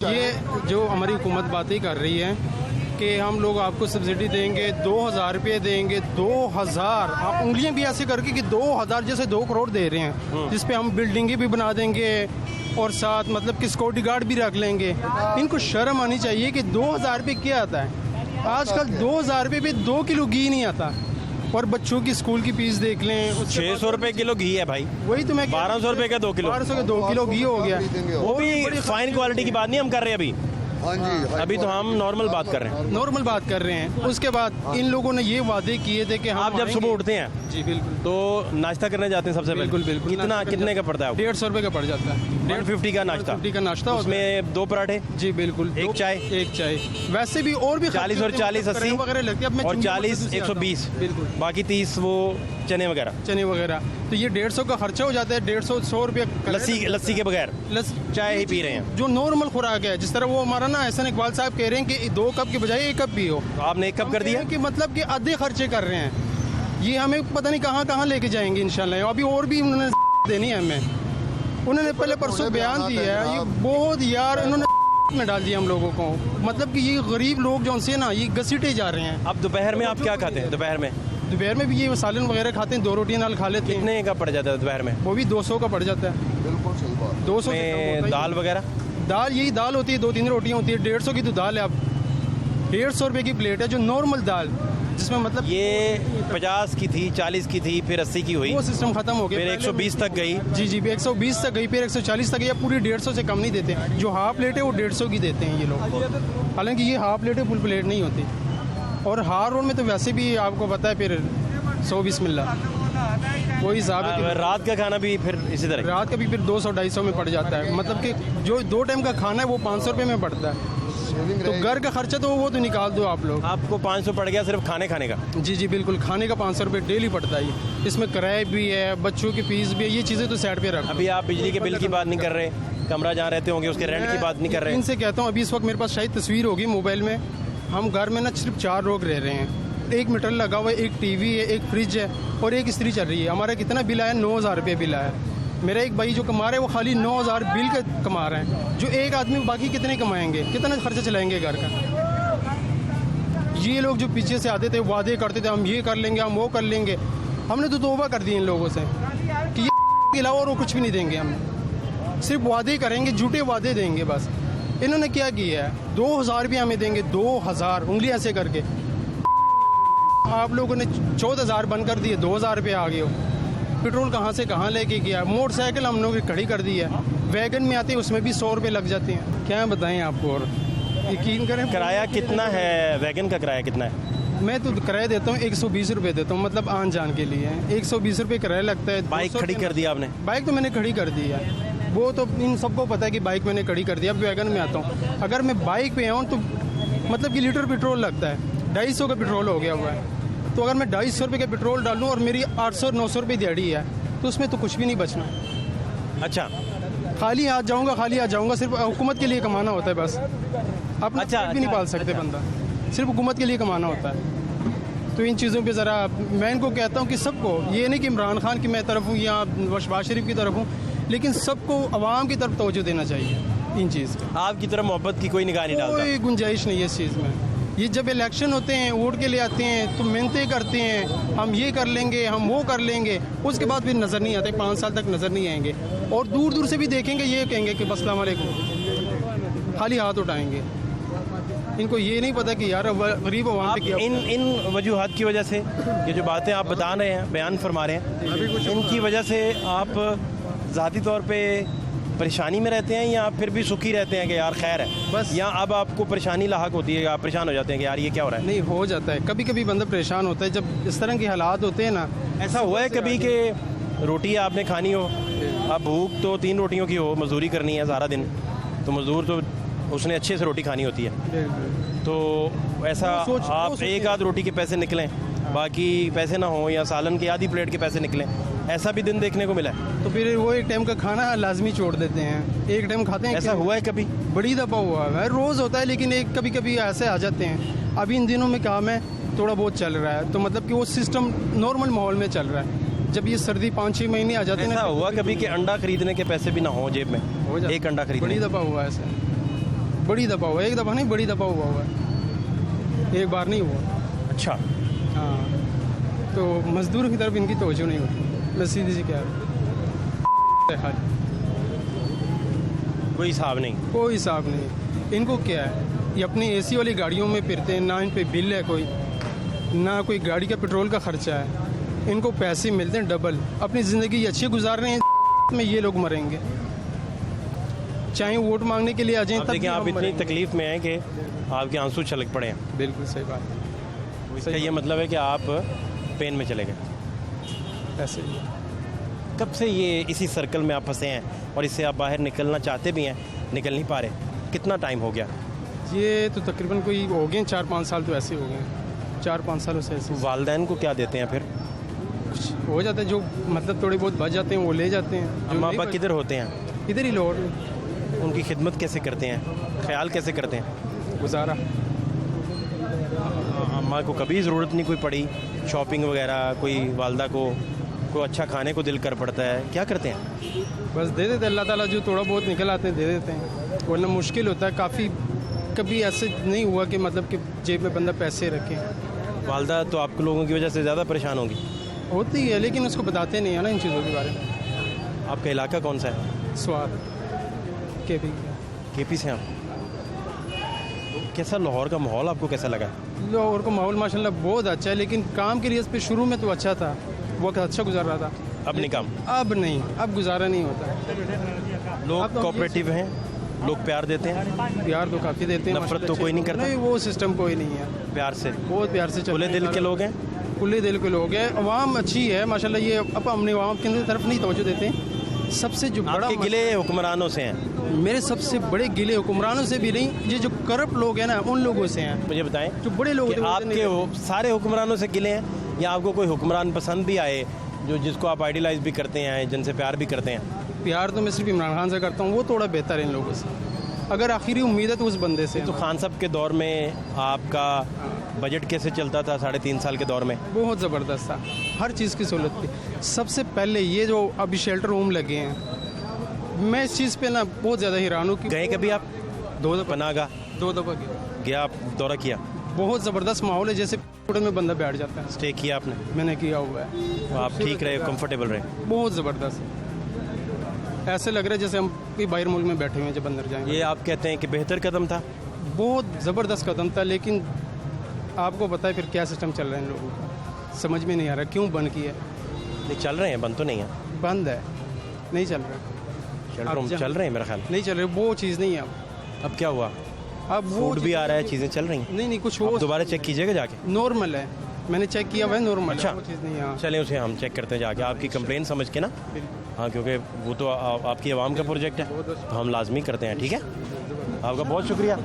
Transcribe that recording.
ये जो हमारी हुकूमत बातें कर रही है कि हम लोग आपको सब्सिडी देंगे, 2000 रुपये देंगे, 2000 आप उंगलियां भी ऐसे करके कि 2000 जैसे 2 करोड़ दे रहे हैं, जिस पे हम बिल्डिंगें भी बना देंगे और साथ मतलब कि सिक्योरिटी गार्ड भी रख लेंगे। इनको शर्म आनी चाहिए कि 2000 रुपये क्या आता है। आजकल 2000 रुपये पे 2 किलो घी नहीं आता। और बच्चों की स्कूल की फीस देख लें, 600 रुपए किलो घी है भाई। वही तो मैं 1200 रुपए का 2 किलो, 1200 का 2 किलो घी हो गया। वो भी फाइन क्वालिटी की बात नहीं हम कर रहे अभी। हाँ जी, अभी तो हम नॉर्मल बात कर रहे हैं। नॉर्मल बात कर रहे हैं। उसके बाद इन लोगों ने ये वादे किए थे कि हम आप जब सुबह उठते हैं जी बिल्कुल तो नाश्ता करने जाते हैं सबसे पहले। बिल्कुल बिल्कुल। कितना कितने का पड़ता है? 150 रुपये का पड़ जाता है। 150 का नाश्ता। 150 का नाश्ता उसमें 2 पराठे जी बिल्कुल, एक चाय। एक चाय। वैसे भी और भी 40 और 40 80 वगैरह लगती है। अब मैं और चुंगी 40 मकसूद से आता हूँ। 120 बिल्कुल, बाकी 30 वो चने वगैरह, चने वगैरह। तो ये 150 का खर्चा हो जाता है। 150-100 रुपये लस्सी के बगैर चाय ही पी रहे हैं। जो नॉर्मल खुराक है, जिस तरह वो हमारा ना एहसन इकबाल साहब कह रहे हैं कि 2 कप की बजाय 1 कप पियो। तो आपने 1 कप कर दिया कि मतलब कि आधे खर्चे कर रहे हैं। ये हमें पता नहीं कहाँ कहाँ लेके जाएंगे इंशाल्लाह। अभी और भी उन्होंने देनी है हमें। उन्होंने पहले परसों बयान दिया है, ये बहुत यार इन्होंने में डाल दिया हम लोगों को। मतलब कि ये गरीब लोग जो उनसे ना ये घसीटे जा रहे हैं। अब दोपहर में आप क्या खाते हैं? दोपहर में भी ये सालन वगैरह खाते हैं, 2 रोटियां नाल खा लेते हैं। कितने का पड़ जाता है दोपहर में? वो भी 200 का पड़ जाता है। बिल्कुल सही बात। 200 में दाल वगैरह? दाल यही दाल होती है, 2-3 रोटियां होती है। 150 की तो दाल है। अब 150 रुपये की प्लेट है जो नॉर्मल दाल, जिसमें मतलब ये 50 की थी, 40 की थी, फिर 80 की हुई, वो सिस्टम खत्म हो गया। फिर 120 तक गई। जी 120 तक गई, फिर 140 तक गई। पूरी 150 से कम नहीं देते। जो हाफ प्लेट है वो 150 की देते हैं ये लोग। हालांकि ये हाफ प्लेट है, फुल प्लेट नहीं होती। और हार रोड में तो वैसे भी आपको पता है फिर 100 बिस्मिल्लाह वही हिसाब है कि रात का खाना भी फिर इसी तरह। रात का भी फिर 200-250 में पड़ जाता है। मतलब कि जो 2 टाइम का खाना है वो 500 रुपये में पड़ता है। तो घर का खर्चा तो वो तो निकाल दो आप लोग। आपको 500 पड़ गया सिर्फ खाने का? जी बिल्कुल, खाने का 500 रुपये डेली पड़ता है। इसमें किराया भी है, बच्चों की फीस भी है, ये चीज़ें तो साइड पे रख। अभी आप बिजली के बिल की बात नहीं कर रहे, कमरा जहाँ रहते होंगे उसके रेंट की बात नहीं कर रहे। इनसे कहता हूँ, अभी इस वक्त मेरे पास शायद तस्वीर होगी मोबाइल में। हम घर में ना सिर्फ 4 लोग रह रहे हैं। 1 मीटर लगा हुआ है, 1 टीवी है, 1 फ्रिज है और 1 इस्त्री चल रही है। हमारा कितना बिल आया? 9000 रुपये बिल आया। मेरा एक भाई जो कमा रहा है वो खाली 9000 बिल का कमा रहा है। जो एक आदमी बाकी कितने कमाएंगे, कितना खर्चा चलाएंगे घर का? ये लोग जो पीछे से आते थे, वादे करते थे हम ये कर लेंगे, हम वो कर लेंगे। हमने तो तौबा कर दी इन लोगों से कि ये के अलावा और वो कुछ भी नहीं देंगे। हम सिर्फ वादे करेंगे, झूठे वादे देंगे बस। इन्होंने क्या किया है? 2000 रुपये हमें देंगे, 2000 उंगली ऐसे करके। आप लोगों ने 14,000 बंद कर दिए, 2000 रुपये आ गए हो। पेट्रोल कहाँ से कहाँ लेके गया? मोटरसाइकिल हम लोग खड़ी कर दी है। वैगन में आते हैं उसमें भी 100 रुपये लग जाते हैं। क्या बताएं आपको? और यकीन करें, किराया कितना है? वैगन का किराया कितना है? मैं तो किराया देता हूँ 120 रुपये देता हूँ, मतलब आन जान के लिए 120 रुपये किराया लगता है। बाइक खड़ी कर दी आपने? बाइक तो मैंने खड़ी कर दी है, वो तो इन सबको पता है कि बाइक मैंने खड़ी कर दी। अब वैगन में आता हूँ, अगर मैं बाइक पे आऊँ तो मतलब कि लीटर पेट्रोल लगता है। 250 का पेट्रोल हो गया हुआ है। तो अगर मैं 250 रुपये का पेट्रोल डालूँ और मेरी 800-900 रुपये दिहाड़ी है तो उसमें तो कुछ भी नहीं बचना। अच्छा, खाली हाथ जाऊँगा, खाली हाथ जाऊँगा। सिर्फ हुकूमत के लिए कमाना होता है बस। अपना अच्छा, पेट भी नहीं पाल सकते बंदा, सिर्फ हुकूमत के लिए कमाना होता है। तो इन चीज़ों पे ज़रा मैं इनको कहता हूँ कि सबको, ये नहीं कि इमरान खान की मैं तरफ हूँ या शहबाज शरीफ की तरफ हूँ, लेकिन सबको आवाम की तरफ तवज्जो देना चाहिए इन चीज़ पर। आपकी तरफ मोहब्बत की कोई निगाह नहीं डालता? कोई गुंजाइश नहीं है इस चीज़ में। ये जब इलेक्शन होते हैं, वोट के लिए आते हैं तो मिन्नतें करते हैं, हम ये कर लेंगे, हम वो कर लेंगे। उसके बाद फिर नज़र नहीं आते, 5 साल तक नज़र नहीं आएंगे। और दूर दूर से भी देखेंगे, ये कहेंगे कि अस्सलाम वालेकुम, खाली हाथ उठाएंगे। इनको ये नहीं पता कि यार गरीब आवाम पे क्या। इन वजूहात की वजह से ये जो बातें आप बता रहे हैं, बयान फरमा रहे हैं, इनकी वजह से आप ज़ाती तौर पे परेशानी में रहते हैं या फिर भी सुखी रहते हैं कि यार खैर है बस? या अब आपको परेशानी लाहक होती है, आप परेशान हो जाते हैं कि यार ये क्या हो रहा है? नहीं, हो जाता है कभी कभी बंदा परेशान होता है जब इस तरह के हालात होते हैं ना। ऐसा हुआ है कभी कि रोटी आपने खानी हो, अब भूख तो 3 रोटियों की हो, मजदूरी करनी है सारा दिन, तो मजदूर तो उसने अच्छे से रोटी खानी होती है, तो ऐसा आप एक आध रोटी के पैसे निकलें, बाकी पैसे ना हो, या सालन की आधी प्लेट के पैसे निकलें, ऐसा भी दिन देखने को मिला है। तो फिर वो एक टाइम का खाना लाजमी छोड़ देते हैं, एक टाइम खाते हैं। ऐसा हुआ है कभी? बड़ी दफ़ा हुआ है, रोज़ होता है, लेकिन एक कभी कभी ऐसे आ जाते हैं। अभी इन दिनों में काम है, थोड़ा बहुत चल रहा है, तो मतलब कि वो सिस्टम नॉर्मल माहौल में चल रहा है। जब ये सर्दी 5-6 महीने आ जाते हैं। ऐसा हुआ कभी कि अंडा खरीदने के पैसे भी ना हो जेब में? एक अंडा खरीदने? बड़ी दफ़ा हुआ है ऐसा। बड़ी दफ़ा हुआ, एक दफ़ा नहीं बड़ी दफ़ा हुआ है, एक बार नहीं हुआ। अच्छा, हाँ, तो मज़दूर की तरफ इनकी तवज्जो नहीं होती, मैं सीधी सी कह रहा हूँ। कोई हिसाब नहीं। कोई हिसाब नहीं, इनको क्या है, ये अपनी एसी वाली गाड़ियों में फिरते हैं, ना इन पे बिल है कोई, ना कोई गाड़ी का पेट्रोल का खर्चा है, इनको पैसे मिलते हैं डबल, अपनी ज़िंदगी अच्छी गुजार रहे हैं, में ये लोग मरेंगे, चाहे वोट मांगने के लिए आ जाएं। देखिए आप इतनी तकलीफ में हैं कि आपके आंसू छलक पड़े हैं। बिल्कुल सही बात है। इसका ये मतलब है कि आप पेन में चले गए। ऐसे ही कब से ये इसी सर्कल में आप फंसे हैं और इससे आप बाहर निकलना चाहते भी हैं, निकल नहीं पा रहे? कितना टाइम हो गया? ये तो तकरीबन कोई हो गए 4-5 साल, तो ऐसे हो गए 4-5 सालों से ऐसे वालदैन को क्या देते हैं फिर? कुछ हो जाता है, जो मतलब थोड़े बहुत बच जाते हैं वो ले जाते हैं। अम्मा अब्बा किधर होते हैं? इधर ही लोग उनकी खिदमत कैसे करते हैं, ख्याल कैसे करते हैं? गुजारा। अम्मा को कभी ज़रूरत नहीं कोई पड़ी शॉपिंग वगैरह, कोई वालदा को कोई अच्छा खाने को दिल कर पड़ता है, क्या करते हैं? बस दे देते अल्लाह ताला, जो थोड़ा बहुत निकल आते हैं दे देते हैं, वरना मुश्किल होता है काफ़ी। कभी ऐसे नहीं हुआ कि मतलब कि जेब में बंदा पैसे रखे। वालदा तो आप लोगों की वजह से ज़्यादा परेशान होंगी। होती है, लेकिन उसको बताते नहीं है ना इन चीज़ों के बारे में। आपका इलाका कौन सा है? स्वाद के भी केपी से आप? कैसा लाहौर का माहौल आपको कैसा लगा? लाहौर का माहौल माशाल्लाह बहुत अच्छा है, लेकिन काम की रियाज पे शुरू में तो अच्छा था, वक्त अच्छा गुजार रहा था। अब नहीं काम? अब नहीं, अब गुजारा नहीं होता। लोग अब तो कोऑपरेटिव हैं, लोग प्यार देते हैं? प्यार तो काफ़ी देते हैं, नफरत तो कोई नहीं करता? नहीं, वो सिस्टम कोई नहीं है, प्यार से, बहुत प्यार से खुले दिल के लोग हैं। खुले दिल के लोग हैं, अवाम अच्छी है माशाल्लाह। ये अब अपने अवाम की तरफ नहीं तवज्जो देते हैं। सबसे जो बड़ा आपके गिले हुक्मरानों से हैं? मेरे सबसे बड़े गिले हुक्मरानों से भी नहीं, ये जो करप्ट लोग हैं ना, उन लोगों से हैं। मुझे बताएं जो बड़े लोग कि आपके सारे हुक्मरानों से गिले हैं या आपको कोई हुक्मरान पसंद भी आए जो जिसको आप आइडियलाइज भी करते हैं, जिनसे प्यार भी करते हैं? प्यार तो मैं सिर्फ इमरान खान से करता हूँ, वो थोड़ा बेहतर है इन लोगों से। अगर आखिरी उम्मीद है तो उस बंदे से। तो खान साहब के दौर में आपका बजट कैसे चलता था? 3.5 साल के दौर में बहुत ज़बरदस्त था, हर चीज़ की सहूलत थी। सबसे पहले ये जो अभी शेल्टर होम लगे हैं, मैं इस चीज़ पे ना बहुत ज़्यादा हैरान हूँ कि गए कभी आप? 2 दफ़ा पनागा 2 दफ़ा गया आप, दौरा किया? बहुत ज़बरदस्त माहौल है, जैसे होटल में बंदा बैठ जाता है। स्टे किया आपने? मैंने किया हुआ है। तो आप ठीक रहे, कंफर्टेबल रहे? बहुत ज़बरदस्त, ऐसे लग रहा है जैसे हम कोई बाहर मुल्क में बैठे हुए हैं जब अंदर जाएंगे। ये आप कहते हैं कि बेहतर कदम था? बहुत ज़बरदस्त कदम था, लेकिन आपको पता है फिर क्या सिस्टम चल रहा है इन लोगों का, समझ में नहीं आ रहा क्यों बंद किया। नहीं चल रहे हैं, बंद तो नहीं है? बंद है, नहीं चल रहा। चल रहे हैं मेरा ख्याल। नहीं चल रहे, वो चीज़ नहीं है अब क्या हुआ? अब वो फूड भी आ रहा है, चीज़ें चल रही हैं? नहीं कुछ वो दोबारा चेक कीजिएगा जाके। नॉर्मल है, मैंने चेक किया हुआ है, नॉर्मल अच्छा, है, वो चीज़ नहीं है। हाँ। चलें उसे हम चेक करते हैं जाके, आपकी कंप्लेन समझ के ना। हाँ, क्योंकि वो तो आपकी आवाम का प्रोजेक्ट है, तो हम लाजमी करते हैं। ठीक है, आपका बहुत शुक्रिया।